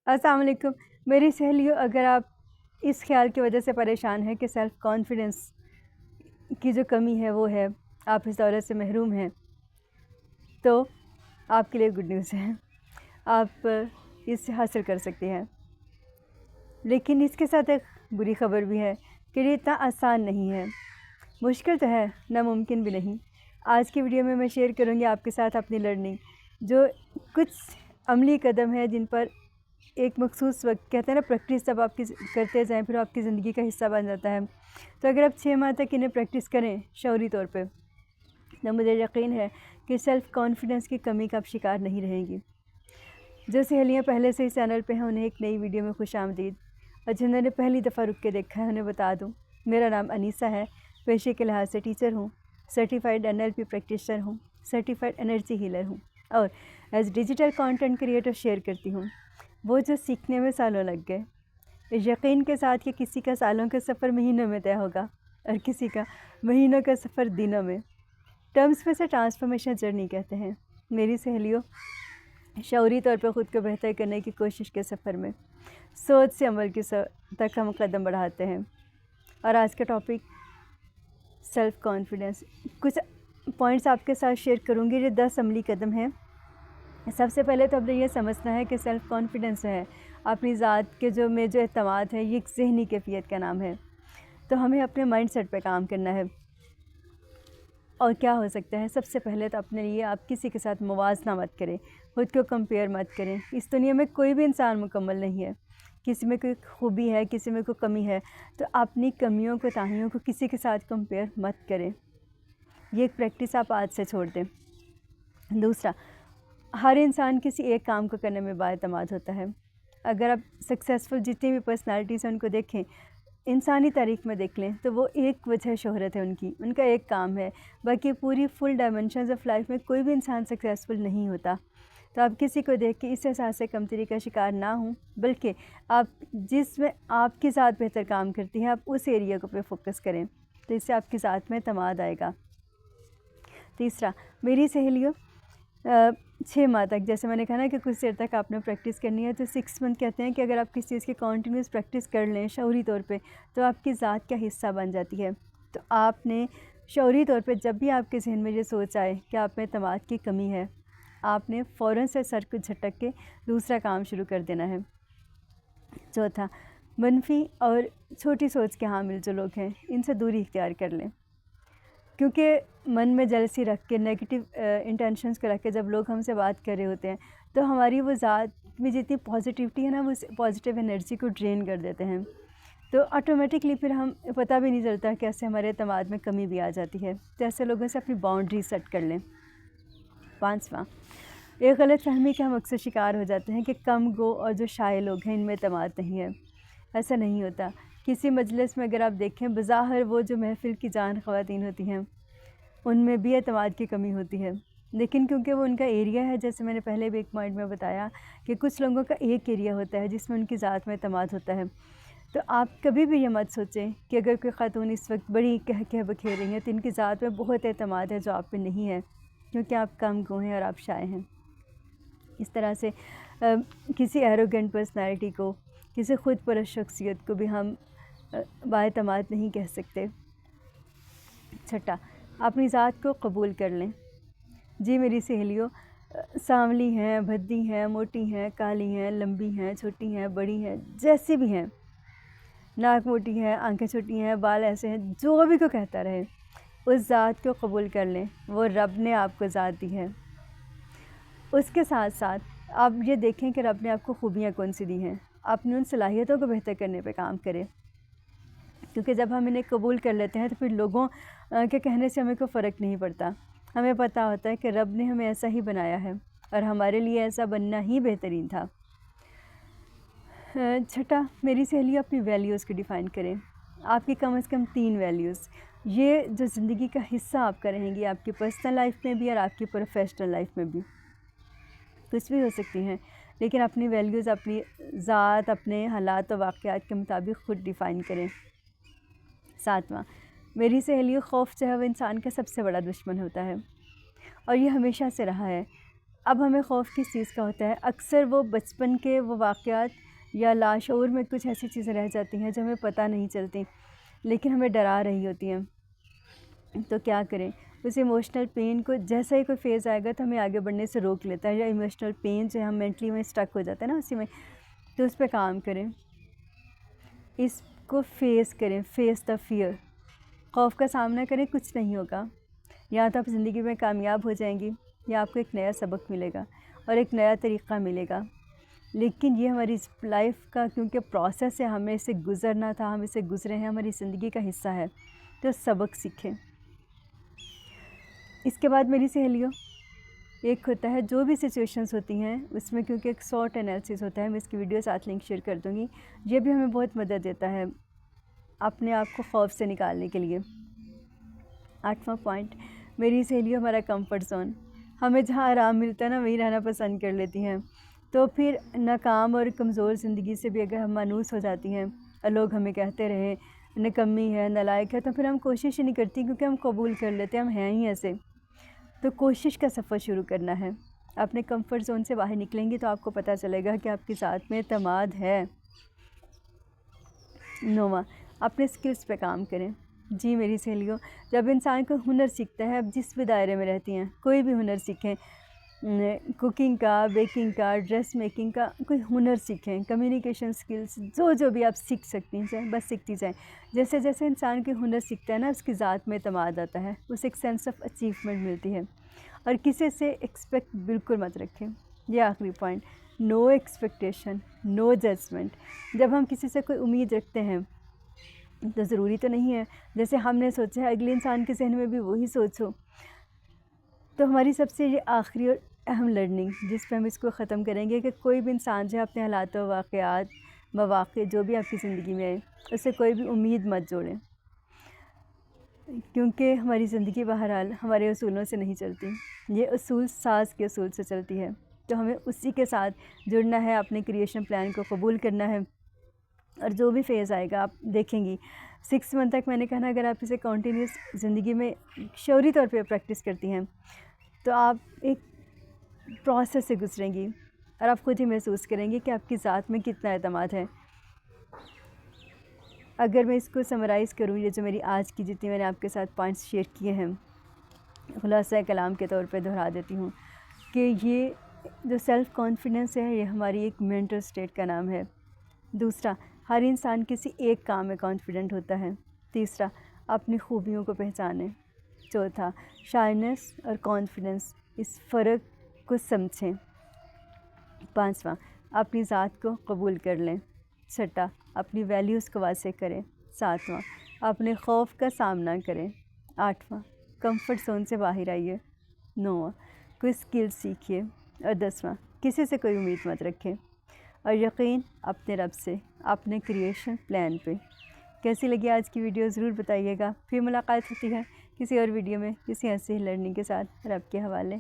السلام علیکم میری سہیلیوں، اگر آپ اس خیال کی وجہ سے پریشان ہیں کہ سیلف کانفیڈنس کی جو کمی ہے وہ ہے، آپ اس دولت سے محروم ہیں، تو آپ کے لیے گڈ نیوز ہے، آپ اس سے حاصل کر سکتے ہیں۔ لیکن اس کے ساتھ ایک بری خبر بھی ہے کہ یہ اتنا آسان نہیں ہے، مشکل تو ہے، ناممکن بھی نہیں۔ آج کی ویڈیو میں شیئر کروں گی آپ کے ساتھ اپنی لرننگ، جو کچھ عملی قدم ہے جن پر ایک مخصوص وقت، کہتے ہیں نا پریکٹس جب آپ کی کرتے جائیں پھر آپ کی زندگی کا حصہ بن جاتا ہے۔ تو اگر آپ 6 ماہ تک انہیں پریکٹس کریں شعوری طور پہ، تو مجھے یقین ہے کہ سیلف کانفیڈنس کی کمی کا آپ شکار نہیں رہیں گی۔ جو سہیلیاں پہلے سے اس چینل پہ ہیں انہیں ایک نئی ویڈیو میں خوش آمدید، اور جنہوں نے پہلی دفعہ رک کے دیکھا ہے انہیں بتا دوں، میرا نام انیسہ ہے، پیشے کے لحاظ سے ٹیچر ہوں، سرٹیفائڈ NLP پریکٹیشنر ہوں، سرٹیفائڈ انرجی ہیلر ہوں، اور as digital content creator share کرتی ہوں وہ جو سیکھنے میں سالوں لگ گئے، اس یقین کے ساتھ کہ کسی کا سالوں کا سفر مہینوں میں طے ہوگا اور کسی کا مہینوں کا سفر دنوں میں۔ ٹرمز میں سے ٹرانسفارمیشن جرنی کہتے ہیں۔ میری سہیلیوں، شعوری طور پہ خود کو بہتر کرنے کی کوشش کے سفر میں سوچ سے عمل کی تک ہم قدم بڑھاتے ہیں، اور آج کا ٹاپک سیلف کانفیڈنس۔ کچھ پوائنٹس آپ کے ساتھ شیئر کروں گی جو 10 عملی قدم ہیں۔ سب سے پہلے تو اب یہ سمجھنا ہے کہ سیلف کانفیڈنس ہے اپنی ذات کے جو اعتماد ہے، یہ ایک ذہنی کیفیت کا نام ہے۔ تو ہمیں اپنے مائنڈ سیٹ پہ کام کرنا ہے۔ اور کیا ہو سکتا ہے؟ سب سے پہلے تو اپنے لیے آپ کسی کے ساتھ موازنہ مت کریں، خود کو کمپیئر مت کریں۔ اس دنیا میں کوئی بھی انسان مکمل نہیں ہے، کسی میں کوئی خوبی ہے، کسی میں کوئی کمی ہے، تو اپنی کمیوں کو، تاہیوں کو کسی کے ساتھ کمپیئر مت کریں۔ یہ ایک پریکٹس آپ آج سے چھوڑ دیں۔ دوسرا، ہر انسان کسی ایک کام کو کرنے میں بااعتماد ہوتا ہے۔ اگر آپ سکسیزفل جتنی بھی پرسنالٹیز ہیں ان کو دیکھیں، انسانی تاریخ میں دیکھ لیں، تو وہ ایک وجہ شہرت ہے ان کا ایک کام ہے، باقی پوری فل ڈائمنشنز آف لائف میں کوئی بھی انسان سکسیزفل نہیں ہوتا۔ تو آپ کسی کو دیکھ کے اس احساس سے کمتری کا شکار نہ ہوں، بلکہ آپ جس میں آپ کی ذات بہتر کام کرتی ہے آپ اس ایریا کو پہ فوکس کریں، تو اس سے آپ کی ذات میں اعتماد آئے گا۔ تیسرا، میری سہیلیوں، 6 ماہ تک، جیسے میں نے کہا نا کہ کچھ دیر تک آپ نے پریکٹس کرنی ہے، تو 6 منتھ کہتے ہیں کہ اگر آپ کسی چیز کی کنٹینیوس پریکٹس کر لیں شعوری طور پہ تو آپ کی ذات کا حصہ بن جاتی ہے۔ تو آپ نے شعوری طور پہ جب بھی آپ کے ذہن میں یہ سوچ آئے کہ آپ میں اعتماد کی کمی ہے، آپ نے فوراً سے سر کو جھٹک کے دوسرا کام شروع کر دینا ہے۔ چوتھا، منفی اور چھوٹی سوچ کے حامل جو لوگ ہیں ان سے دوری اختیار کر لیں، کیونکہ من میں جلسی رکھ کے، نیگیٹو انٹینشنز کو رکھ کے جب لوگ ہم سے بات کر رہے ہوتے ہیں تو ہماری وہ ذات میں جتنی پازیٹیوٹی ہے نا، وہ پازیٹیو انرجی کو ڈرین کر دیتے ہیں، تو آٹومیٹکلی پھر ہم پتہ بھی نہیں چلتا کیسے ہمارے اعتماد میں کمی بھی آ جاتی ہے۔ تو ایسے لوگوں سے اپنی باؤنڈری سیٹ کر لیں۔ 5واں، ایک غلط فہمی کا ہم اکثر شکار ہو جاتے ہیں کہ کم گو اور جو شائع لوگ ہیں ان میں اعتماد نہیں ہے۔ ایسا نہیں ہوتا۔ کسی مجلس میں اگر آپ دیکھیں، بظاہر وہ جو محفل کی جان خواتین ہوتی ہیں ان میں بھی اعتماد کی کمی ہوتی ہے، لیکن کیونکہ وہ ان کا ایریا ہے، جیسے میں نے پہلے بھی ایک پوائنٹ میں بتایا کہ کچھ لوگوں کا ایک ایریا ہوتا ہے جس میں ان کی ذات میں اعتماد ہوتا ہے۔ تو آپ کبھی بھی یہ مت سوچیں کہ اگر کوئی خاتون اس وقت بڑی کہہ بکھیر رہی ہیں تو ان کی ذات میں بہت اعتماد ہے جو آپ میں نہیں ہے، کیونکہ آپ کم گو ہیں اور آپ شائع ہیں۔ اس طرح سے کسی ایروگنٹ پرسنالٹی کو، کسی خود پرست شخصیت کو بھی ہم بااعتماد نہیں کہہ سکتے۔ 6، اپنی ذات کو قبول کر لیں۔ جی میری سہیلیوں، سانولی ہیں، بھدی ہیں، موٹی ہیں، کالی ہیں، لمبی ہیں، چھوٹی ہیں، بڑی ہیں، جیسی بھی ہیں، ناک موٹی ہے، آنکھیں چھوٹی ہیں، بال ایسے ہیں، جو بھی کو کہتا رہے، اس ذات کو قبول کر لیں۔ وہ رب نے آپ کو ذات دی ہے۔ اس کے ساتھ ساتھ آپ یہ دیکھیں کہ رب نے آپ کو خوبیاں کون سی دی ہیں، اپنی ان صلاحیتوں کو بہتر کرنے پہ کام کریں، کیونکہ جب ہم انہیں قبول کر لیتے ہیں تو پھر لوگوں کے کہنے سے ہمیں کوئی فرق نہیں پڑتا۔ ہمیں پتہ ہوتا ہے کہ رب نے ہمیں ایسا ہی بنایا ہے اور ہمارے لیے ایسا بننا ہی بہترین تھا۔ 6، میری سہیلیوں، اپنی ویلیوز کو ڈیفائن کریں۔ آپ کی کم از کم 3 ویلیوز، یہ جو زندگی کا حصہ آپ کا رہیں گی، آپ کی پرسنل لائف میں بھی اور آپ کی پروفیشنل لائف میں بھی، کچھ بھی ہو سکتی ہیں، لیکن اپنی ویلیوز اپنی ذات، اپنے حالات و واقعات کے مطابق خود ڈیفائن کریں۔ 7واں، میری سہیلیوں، خوف جو ہے وہ انسان کا سب سے بڑا دشمن ہوتا ہے، اور یہ ہمیشہ سے رہا ہے۔ اب ہمیں خوف کس چیز کا ہوتا ہے؟ اکثر وہ بچپن کے وہ واقعات یا لاشعور میں کچھ ایسی چیزیں رہ جاتی ہیں جو ہمیں پتہ نہیں چلتی لیکن ہمیں ڈرا رہی ہوتی ہیں. تو کیا کریں؟ اس ایموشنل پین کو جیسا ہی کوئی فیز آئے گا تو ہمیں آگے بڑھنے سے روک لیتا ہے، یا ایموشنل پین جو ہم مینٹلی میں اسٹک ہو جاتا ہے نا اسی میں، تو اس پہ کام کریں، اس کو فیس کریں. فیس دا فیئر، خوف کا سامنا کریں. کچھ نہیں ہوگا، یا تو آپ زندگی میں کامیاب ہو جائیں گی یا آپ کو ایک نیا سبق ملے گا اور ایک نیا طریقہ ملے گا. لیکن یہ ہماری لائف کا کیونکہ پروسیس ہے، ہمیں اسے گزرنا تھا، ہم اسے گزرے ہیں، ہماری زندگی کا حصہ ہے، تو سبق سیکھیں. اس کے بعد میری سہیلیوں، ایک ہوتا ہے جو بھی سچویشنز ہوتی ہیں اس میں کیونکہ ایک شارٹ انالیسس ہوتا ہے، میں اس کی ویڈیو ساتھ لنک شیئر کر دوں گی، یہ بھی ہمیں بہت مدد دیتا ہے اپنے آپ کو خوف سے نکالنے کے لیے. 8واں پوائنٹ میری سہیلیوں، ہمارا کمفرٹ زون. ہمیں جہاں آرام ملتا ہے نا وہیں رہنا پسند کر لیتی ہیں. تو پھر ناکام اور کمزور زندگی سے بھی اگر ہم مانوس ہو جاتی ہیں اور لوگ ہمیں کہتے رہیں نکمی ہے، نالائق ہے، تو پھر ہم کوشش ہی نہیں کرتی کیونکہ ہم قبول کر لیتے ہیں ہم ہیں ہی ایسے. تو کوشش کا سفر شروع کرنا ہے. اپنے کمفرٹ زون سے باہر نکلیں گی تو آپ کو پتہ چلے گا کہ آپ کی ذات میں اعتماد ہے. 9واں اپنے سکلز پہ کام کریں. جی میری سہیلیوں، جب انسان کو ہنر سیکھتا ہے، اب جس بھی دائرے میں رہتی ہیں کوئی بھی ہنر سیکھیں، کوکنگ کا، بیکنگ کا، ڈریس میکنگ کا، کوئی ہنر سیکھیں، کمیونیکیشن سکلز، جو بھی آپ سیکھ سکتی ہیں بس سیکھتی جائیں. جیسے جیسے انسان کے ہنر سیکھتا ہے نا اس کی ذات میں اعتماد آتا ہے، اسے ایک سینس آف اچیومنٹ ملتی ہے. اور کسی سے ایکسپیکٹ بالکل مت رکھیں. یہ آخری پوائنٹ، نو ایکسپیکٹیشن، نو ججمنٹ. جب ہم کسی سے کوئی امید رکھتے ہیں تو ضروری تو نہیں ہے جیسے ہم نے سوچا ہے اگلے انسان کے ذہن میں بھی وہی سوچ ہو. تو ہماری سب سے یہ آخری اور اہم لرننگ جس پہ ہم اس کو ختم کریں گے کہ کوئی بھی انسان جو ہے اپنے حالات و واقعات، مواقع جو بھی آپ کی زندگی میں آئے اس سے کوئی بھی امید مت جوڑیں، کیونکہ ہماری زندگی بہرحال ہمارے اصولوں سے نہیں چلتی، یہ اصول ساز کے اصول سے چلتی ہے. تو ہمیں اسی کے ساتھ جڑنا ہے، اپنے کریشن پلان کو قبول کرنا ہے. اور جو بھی فیز آئے گا آپ دیکھیں گی 6 منتھ تک، میں نے کہا اگر آپ اسے کنٹینیوس زندگی میں شعوری طور پہ پریکٹس کرتی ہیں تو آپ ایک پروسیس سے گزریں گی اور آپ خود ہی محسوس کریں گے کہ آپ کی ذات میں کتنا اعتماد ہے. اگر میں اس کو سمرائز کروں، یہ جو میری آج کی جتنی میں نے آپ کے ساتھ پوائنٹس شیئر کیے ہیں، خلاصہ کلام کے طور پہ دہرا دیتی ہوں کہ یہ جو سیلف کانفیڈنس ہے یہ ہماری ایک مینٹل اسٹیٹ کا نام ہے. دوسرا، ہر انسان کسی ایک کام میں کانفیڈنٹ ہوتا ہے. تیسرا، اپنی خوبیوں کو پہچانیں. چوتھا، شائنس اور کانفیڈنس، اس فرق کو سمجھیں. 5واں، اپنی ذات کو قبول کر لیں. 6واں، اپنی ویلیوز کو واضح کریں. 7واں، اپنے خوف کا سامنا کریں. 8واں، کمفرٹ زون سے باہر آئیے. 9واں، کوئی اسکل سیکھیے. اور 10واں، کسی سے کوئی امید مت رکھیں. اور یقین اپنے رب سے، اپنے کریشن پلان پہ. کیسی لگی آج کی ویڈیو ضرور بتائیے گا. پھر ملاقات ہوتی ہے کسی اور ویڈیو میں کسی ایسے ہی لرننگ کے ساتھ رب کے حوالے.